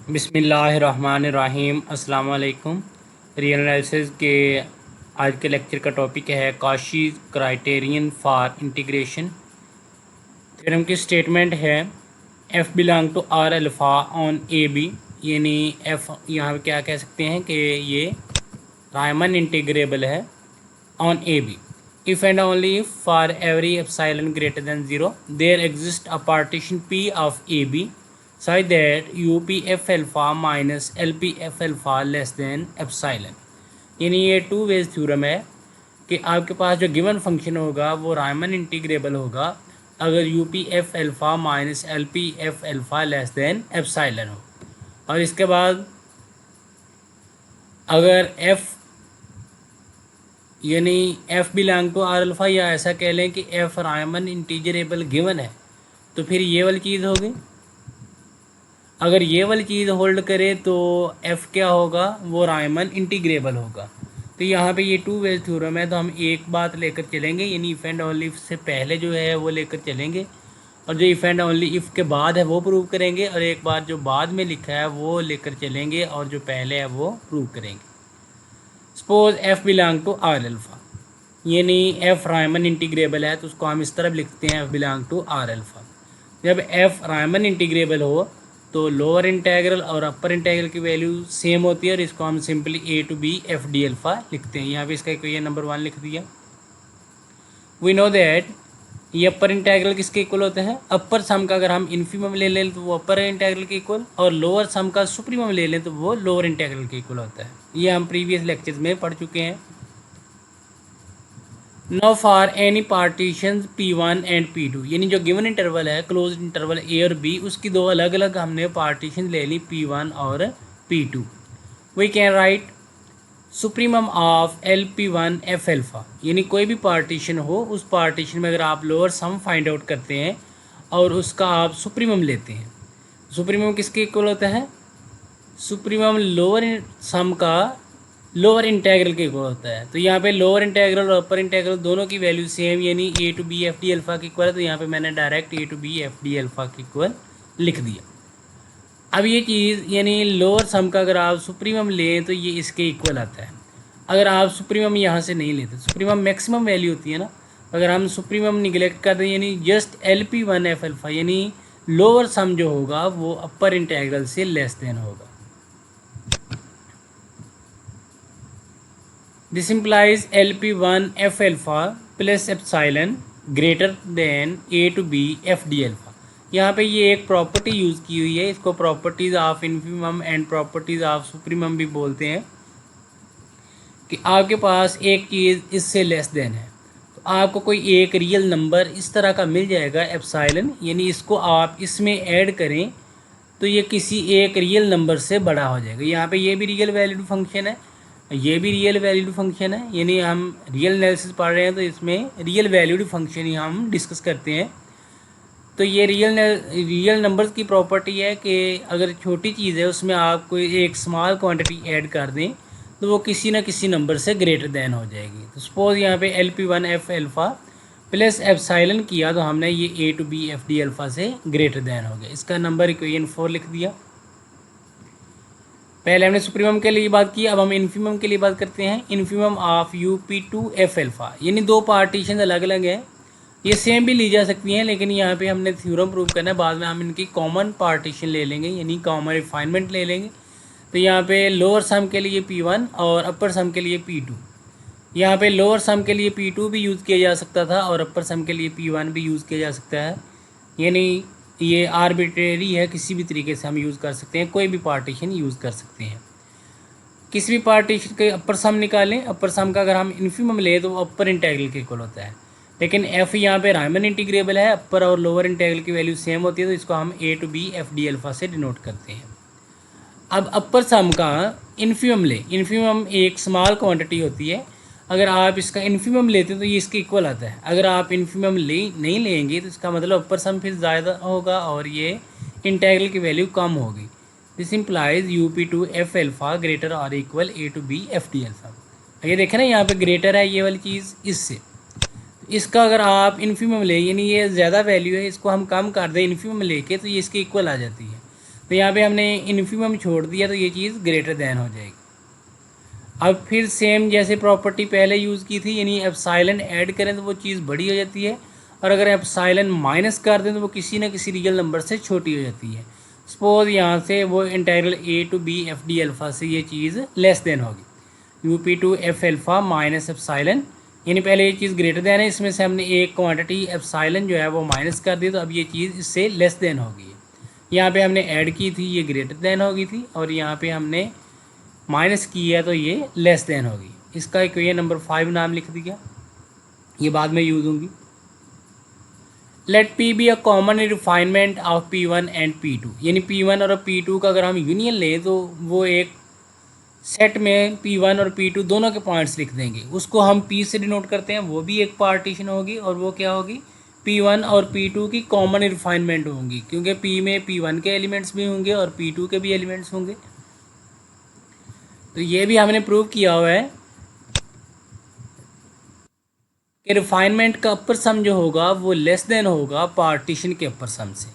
बिस्मिल्लाहिर्रहमानिर्रहीम अस्सलाम वालेकुम। रियल एनालिसिस के आज के लेक्चर का टॉपिक है Cauchy criterion for integration. Theorem की स्टेटमेंट है F belong to R alpha on A B, यानी एफ़ यहाँ पे क्या कह सकते हैं कि ये रायमन इंटीग्रेबल है on A B. If and only if for every epsilon greater than zero there exist a partition P of A B such that UP F alpha minus LP F alpha less than epsilon। यानी ये two ways theorem है कि आपके पास जो given function होगा वो Riemann integrable होगा अगर UP F alpha minus LP F alpha less than epsilon हो। और इसके बाद अगर F यानी F belong to R alpha, या ऐसा कह लें कि F रायमन इंटीग्रेबल गिवन है, तो फिर ये वाली चीज़ होगी। अगर ये वाली चीज़ होल्ड करे तो F क्या होगा, वो रायमन इंटीग्रेबल होगा। तो यहाँ पे ये टू वेज थ्योरम है, तो हम एक बात लेकर चलेंगे, यानी इफ़ एंड ओनली इफ से पहले जो है वो लेकर चलेंगे, और जो इफ़ एंड ओनली इफ़ के बाद है वो प्रूव करेंगे, और एक बार जो बाद में लिखा है वो लेकर चलेंगे, और जो पहले है वो प्रूव करेंगे। Suppose F belong to R alpha, यानी F रायमन इंटीग्रेबल है, तो उसको हम इस तरफ लिखते हैं F belong to R alpha. जब F रायमन इंटीग्रेबल हो तो लोअर इंटीग्रल और अपर इंटीग्रल की वैल्यू सेम होती है, और इसको हम simply A to B F D alpha लिखते हैं। यहाँ पे इसका ये नंबर 1 लिख दिया। वी नो दैट ये अपर इंटीग्रल किसके इक्वल होते हैं, अपर सम का अगर हम इन्फीमम ले लें तो वो अपर इंटीग्रल के इक्वल, और लोअर सम का सुप्रीमम ले लें तो वो लोअर इंटीग्रल के इक्वल होता है। ये हम प्रीवियस लेक्चर्स में पढ़ चुके हैं। No for any partition P1 and P2, यानी जो गिवन इंटरवल है क्लोज इंटरवल A और B, उसकी दो अलग अलग हमने पार्टीशन ले ली P1 और P2। We can write supremum of LP1 F alpha, यानी कोई भी पार्टीशन हो, उस पार्टीशन में अगर आप लोअर सम फाइंड आउट करते हैं और उसका आप सुप्रीमम लेते हैं, सुप्रीमम किसके इक्वल होता है, सुप्रीमम लोअर सम का लोअर इंटीग्रल के इक्वल होता है। तो यहाँ पे लोअर इंटीग्रल और अपर इंटीग्रल दोनों की वैल्यू सेम, यानी A to B F D alpha के इक्वल है, तो यहाँ पे मैंने direct A to B F D alpha के इक्वल लिख दिया। अब ये चीज़ यानी लोअर सम का अगर आप सुप्रीमम लें तो ये इसके इक्वल आता है। अगर आप सुप्रीमम यहाँ से नहीं लेते, सुप्रीमम मैक्सिमम वैल्यू होती है ना, अगर हम सुप्रीमम निगलेक्ट कर दें, यानी जस्ट LP1 F अल्फ़ा, यानी लोअर सम जो होगा वो अपर इंटीग्रल से लेस देन होगा। This implies LP1 F alpha plus epsilon greater than A to B F D alpha। यहाँ पे ये एक प्रॉपर्टी यूज़ की हुई है, इसको properties of infimum and properties of supremum भी बोलते हैं, कि आपके पास एक चीज़ इससे लेस देन है तो आपको कोई एक रियल नंबर इस तरह का मिल जाएगा एप्सिलॉन, यानी इसको आप इसमें ऐड करें तो ये किसी एक रियल नंबर से बड़ा हो जाएगा। यहाँ पे ये भी रियल वैल्यूड फंक्शन है, ये भी रियल वैल्यूड फंक्शन है, यानी हम रियल एनालिसिस पढ़ रहे हैं तो इसमें रियल वैल्यूड फंक्शन ही हम डिस्कस करते हैं। तो ये रियल नंबर्स की प्रॉपर्टी है कि अगर छोटी चीज़ है उसमें आप कोई एक स्मॉल क्वांटिटी ऐड कर दें तो वो किसी ना किसी नंबर से ग्रेटर देन हो जाएगी। तो सपोज़ यहाँ पे LP1 F alpha plus epsilon किया तो हमने ये A to B F D alpha से ग्रेटर देन हो गया। इसका नंबर इक्वेशन 4 लिख दिया। पहले हमने सुप्रीमम के लिए बात की, अब हम इन्फीमम के लिए बात करते हैं। Infimum of UP2 F alpha, यानी दो पार्टीशन अलग अलग हैं, ये सेम भी ली जा सकती हैं, लेकिन यहाँ पे हमने थ्योरम प्रूव करना है, बाद में हम इनकी कॉमन पार्टीशन ले लेंगे, यानी कॉमन रिफाइनमेंट ले लेंगे। तो यहाँ पे लोअर सम के लिए P1 और अपर सम के लिए P2। यहाँ पे लोअर सम के लिए P2 भी यूज़ किया जा सकता था और अपर सम के लिए P1 भी यूज़ किया जा सकता है, यानी ये आर्बिट्रेरी है, किसी भी तरीके से हम यूज़ कर सकते हैं, कोई भी पार्टीशन यूज़ कर सकते हैं। किसी भी पार्टीशन के अपर सम निकालें, अपर सम का अगर हम इन्फीमम लें तो वो अपर इंटीग्रल के इक्वल होता है, लेकिन F यहाँ पे रायमन इंटीग्रेबल है, अपर और लोअर इंटीग्रल की वैल्यू सेम होती है, तो इसको हम A to B F D alpha से डिनोट करते हैं। अब अपर सम का इन्फीमम लें, इन्फीमम एक स्मॉल क्वांटिटी होती है, अगर आप इसका इन्फीमम लेते हैं तो ये इसके इक्वल आता है। अगर आप इन्फीमम नहीं लेंगे तो इसका मतलब अपर सम फिर ज़्यादा होगा और ये इंटीग्रल की वैल्यू कम होगी। This implies UP2 F alpha greater और equal A to B F D alpha. ये देखें ना, यहाँ पे ग्रेटर है ये वाली चीज़ इससे, इसका अगर आप इन्फीमम ले, यानी ये ज़्यादा वैल्यू है, इसको हम कम कर दें इन्फीमम लेके तो ये इसके इक्वल आ जाती है। तो यहाँ पे हमने इन्फिमम छोड़ दिया तो ये चीज़ ग्रेटर देन हो जाएगी। अब फिर सेम जैसे प्रॉपर्टी पहले यूज़ की थी, यानी एप्सिलॉन ऐड करें तो वो चीज़ बड़ी हो जाती है, और अगर एप्सिलॉन माइनस कर दें तो वो किसी न किसी रियल नंबर से छोटी हो जाती है। सपोज यहाँ से वो integral A to B F D alpha से ये चीज़ लेस देन होगी U P to F alpha minus epsilon, यानी पहले ये चीज़ ग्रेटर देन है, इसमें से हमने एक क्वांटिटी एप्सिलॉन जो है वो माइनस कर दी, तो अब ये चीज़ इससे लेस देन होगी। यहाँ पे हमने ऐड की थी, ये ग्रेटर देन होगी थी, और यहाँ पे हमने माइनस की है तो ये लेस देन होगी। इसका इक्वेशन नंबर 5 नाम लिख दिया, ये बाद में यूज़ होंगी। Let P be a common refinement of P1 and P2, यानी P1 और P2 का अगर हम यूनियन लें तो वो एक सेट में P1 और P2 दोनों के पॉइंट्स लिख देंगे, उसको हम P से डिनोट करते हैं, वो भी एक पार्टीशन होगी, और वो क्या होगी, P1 और P2 की कॉमन रिफाइनमेंट होंगी, क्योंकि P में P1 के एलिमेंट्स भी होंगे और P2 के भी एलिमेंट्स होंगे। तो ये भी हमने प्रूव किया हुआ है कि रिफाइनमेंट का अपर सम जो होगा वो लेस देन होगा पार्टीशन के अपर सम से।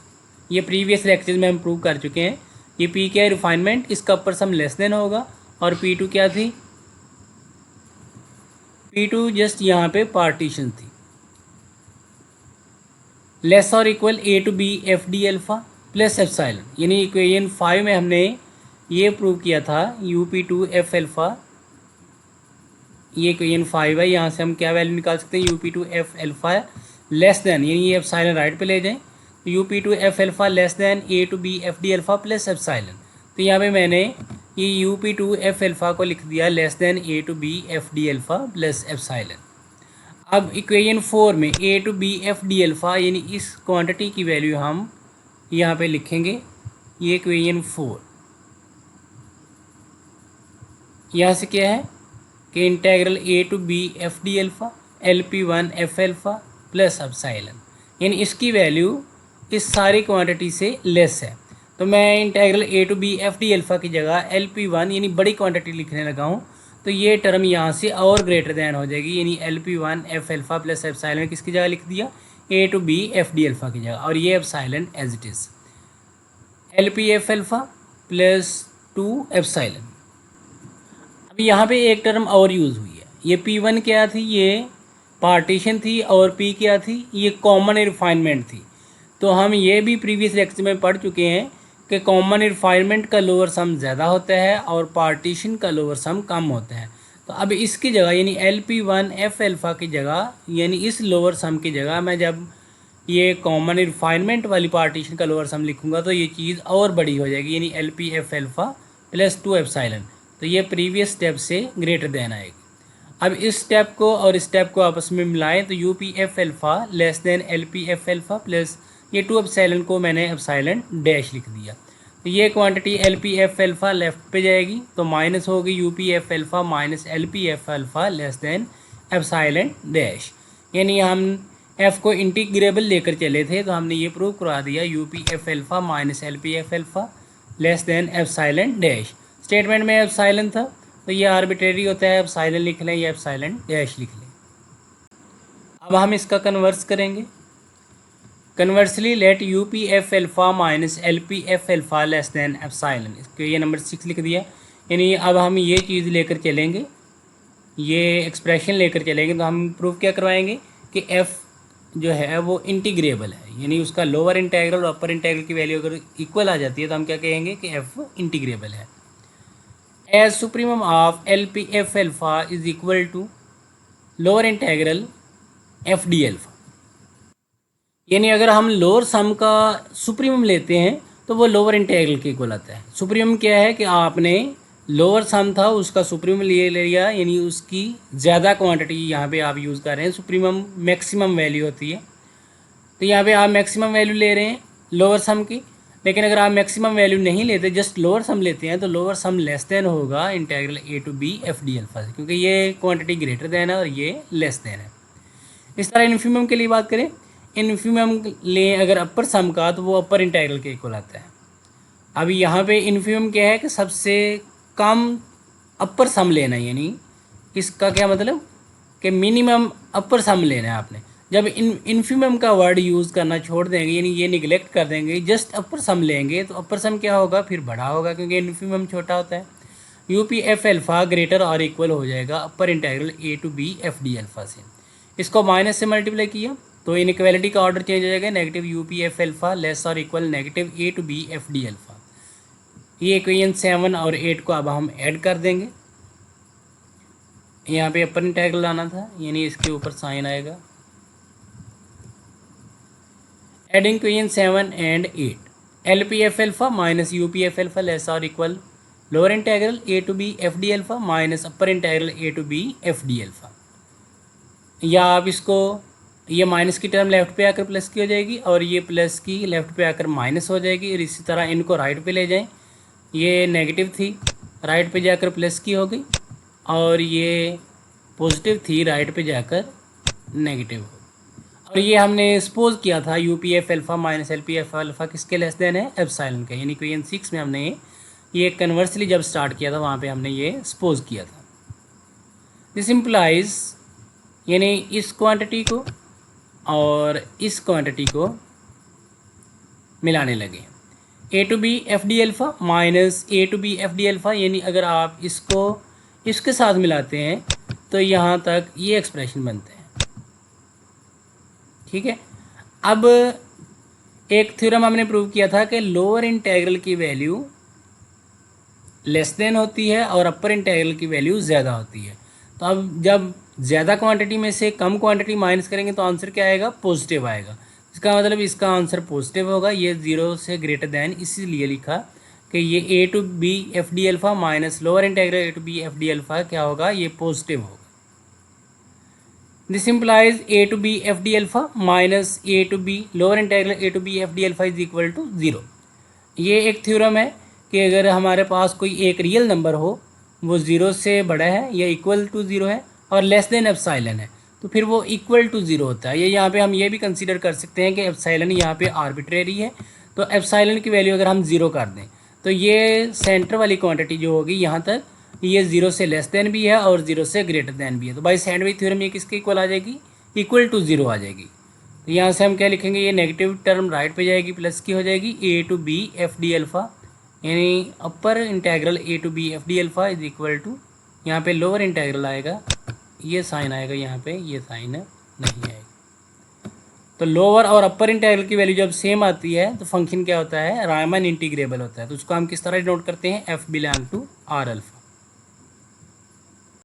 ये प्रीवियस लेक्चर में हम प्रूव कर चुके हैं। ये पी क्या है, रिफाइनमेंट, इसका अपर सम लेस देन होगा, और P2 क्या थी, P2 जस्ट यहाँ पे पार्टीशन थी, लेस और equal A to B F D alpha plus epsilon, यानी इक्वेशन 5 में हमने ये प्रूव किया था U P to F alpha, ये इक्वेशन 5 है, यहाँ से हम क्या वैल्यू निकाल सकते हैं, U P to F alpha less than, यानी ये एप्सिलॉन राइट पे ले जाएं, तो U P to F alpha less than A to B F D alpha plus epsilon. तो यहाँ पे मैंने ये U P to F alpha को लिख दिया less than A to B F D alpha plus epsilon. अब इक्वेशन 4 में A to B F D alpha, यानी इस क्वांटिटी की वैल्यू हम यहाँ पे लिखेंगे, ये इक्वेशन 4, यहाँ से क्या है कि integral A to B F D alpha L P one F alpha plus epsilon, यानी इसकी वैल्यू इस सारी क्वांटिटी से लेस है, तो मैं integral A to B F D alpha की जगह एल पी वन यानी बड़ी क्वांटिटी लिखने लगा हूँ, तो ये टर्म यहाँ से और ग्रेटर दैन हो जाएगी, यानी L P one F alpha plus epsilon किसकी जगह लिख दिया, A to B F D alpha की जगह, और ये epsilon as it is L P F alpha plus 2 epsilon. अब यहाँ पे एक टर्म और यूज़ हुई है, ये P1 क्या थी, ये पार्टीशन थी, और P क्या थी, ये कॉमन रिफाइनमेंट थी। तो हम ये भी प्रीवियस लेक्चर में पढ़ चुके हैं कि कॉमन रिफाइनमेंट का लोअर सम ज़्यादा होता है और पार्टीशन का लोअर सम कम होता है। तो अब इसकी जगह यानी LP1 एफ अल्फ़ा की जगह, यानी इस लोअर सम की जगह मैं जब ये कॉमन रिफाइनमेंट वाली पार्टीशन का लोअर सम लिखूँगा तो ये चीज़ और बड़ी हो जाएगी, यानी LP F alpha plus 2 epsilon, तो ये प्रीवियस स्टेप से ग्रेटर देन आएगी। अब इस स्टेप को और इस स्टेप को आपस में मिलाएं तो U P F alpha less than L P F alpha plus ये 2 एप्सिलॉन को मैंने एप्सिलॉन डैश लिख दिया, तो ये quantity L P F alpha left पे जाएगी, तो माइनस होगी U P F alpha minus L P F alpha less than epsilon dash, यानी हम एफ़ को इंटीग्रेबल लेकर चले थे तो हमने ये प्रूव करवा दिया you P F alpha minus L P F alpha less than epsilon dash. Statement में एप्सिलॉन था तो ये आर्बिट्रेरी होता है, एप्सिलॉन लिख लें या एप्सिलॉन डैश लिख लें। अब हम इसका कन्वर्स करेंगे, conversely let you P F alpha minus L P F alpha less than epsilon, इसको ये नंबर 6 लिख दिया, यानी अब हम ये चीज़ लेकर चलेंगे, ये एक्सप्रेशन लेकर चलेंगे, तो हम प्रूव क्या करवाएंगे कि एफ़ जो है वो इंटीग्रेबल है, यानी उसका लोअर इंटीग्रल और अपर इंटीग्रल की वैल्यू अगर इक्वल आ जाती है तो हम क्या कहेंगे कि एफ़ इंटीग्रेबल है। As supremum of L P F alpha is equal to lower integral F D alpha, यानी अगर हम लोअर सम का सुप्रीमम लेते हैं तो वो लोअर इंटीग्रल के इक्वल आता है। सुप्रीमम क्या है कि आपने लोअर सम था उसका सुप्रीमम ले लिया, यानी उसकी ज़्यादा क्वांटिटी यहाँ पे आप यूज़ कर रहे हैं, सुप्रीमम मैक्सिमम वैल्यू होती है, तो यहाँ पे आप मैक्सिमम वैल्यू ले रहे हैं लोअर सम की, लेकिन अगर आप मैक्सिमम वैल्यू नहीं लेते जस्ट लोअर सम लेते हैं तो लोअर सम लेस देन होगा integral A to B F D alpha से, क्योंकि ये क्वांटिटी ग्रेटर देन है और ये लेस देन है। इस तरह इन्फिमम के लिए बात करें, इन्फिमम लें अगर अपर सम का तो वो अपर इंटीग्रल के इक्वल आता है। अब यहाँ पे इन्फिमम क्या है कि सबसे कम अपर सम लेना है, यानी इसका क्या मतलब कि मिनिमम अपर सम लेना है आपने, जब इन्फीमम का वर्ड यूज़ करना छोड़ देंगे, यानी ये निगलेक्ट कर देंगे, जस्ट अपर सम लेंगे, तो अपर सम क्या होगा, फिर बड़ा होगा क्योंकि इन्फीमम छोटा होता है। U P F alpha greater और इक्वल हो जाएगा upper integral A to B F D alpha से। इसको माइनस से मल्टीप्लाई किया तो इनइक्वालिटी का ऑर्डर चेंज हो जाएगा, negative U P F alpha less और equal negative A to B F D alpha. ये इक्वेशन 7 और 8 को अब हम ऐड कर देंगे। यहाँ पे अपर इंटीग्रल आना था, यानी इसके ऊपर साइन आएगा। Adding equation 7 and 8, L P F alpha minus U P F alpha less और equal lower integral A to B F D alpha minus upper integral A to B F D alpha. या आप इसको, ये minus की term left पे आकर plus की हो जाएगी और ये प्लस की लेफ्ट पे आकर माइनस हो जाएगी, और इसी तरह इनको राइट पे ले जाएं। ये नेगेटिव थी, राइट पे जाकर प्लस की हो गई, और ये पॉजिटिव थी, राइट पे जाकर नेगेटिव हो गई। और ये हमने सपोज किया था U P F alpha minus L P F alpha किसके लेस देन है, एप्सिलॉन का, यानी इक्वेशन 6 में हमने ये कन्वर्सली जब स्टार्ट किया था वहाँ पे हमने ये सपोज किया था। दिस इम्प्लाइज, यानी इस क्वांटिटी को और इस क्वांटिटी को मिलाने लगे, A to B F D alpha minus A to B F D alpha, यानी अगर आप इसको इसके साथ मिलाते हैं तो यहाँ तक ये एक्सप्रेशन बनते हैं। ठीक है, अब एक थ्योरम हमने प्रूव किया था कि लोअर इंटीग्रल की वैल्यू लेस देन होती है और अपर इंटीग्रल की वैल्यू ज़्यादा होती है। तो अब जब ज़्यादा क्वांटिटी में से कम क्वांटिटी माइनस करेंगे तो आंसर क्या आएगा, पॉजिटिव आएगा। इसका मतलब इसका आंसर पॉजिटिव होगा, ये 0 से ग्रेटर दैन, इसीलिए लिखा कि ये A to B F D alpha minus lower integral A to B F D alpha क्या होगा, ये पॉजिटिव होगा। This implies A to B F D alpha minus A to B lower integral A to B F D alpha is equal to 0। ये एक theorem है कि अगर हमारे पास कोई एक रियल नंबर हो, वो 0 से बड़ा है या इक्वल टू 0 है और लेस देन एप्सिलॉन है, तो फिर वो इक्वल टू 0 होता है। ये यहाँ पे हम ये भी कंसीडर कर सकते हैं कि एप्सिलॉन यहाँ पे आर्बिट्रेरी है, तो एप्सिलॉन की वैल्यू अगर हम 0 कर दें तो ये सेंटर वाली क्वांटिटी जो होगी यहाँ तक, ये 0 से लेस देन भी है और 0 से ग्रेटर देन भी है। तो बाई सैंडविच थ्योरम ये किसके इक्वल आ जाएगी, इक्वल टू 0 आ जाएगी। तो यहाँ से हम क्या लिखेंगे, ये नेगेटिव टर्म राइट पे जाएगी, प्लस की हो जाएगी A to B F D alpha, यानी upper integral A to B F D alpha is equal to, यहाँ पे लोअर इंटीग्रल आएगा, ये साइन आएगा, यहाँ पे ये साइन नहीं आएगा। तो लोअर और अपर इंटीग्रल की वैल्यू जब सेम आती है तो फंक्शन क्या होता है, रायमन इंटीग्रेबल होता है। तो उसको हम किस तरह डिनोट करते हैं, F belong to R alpha.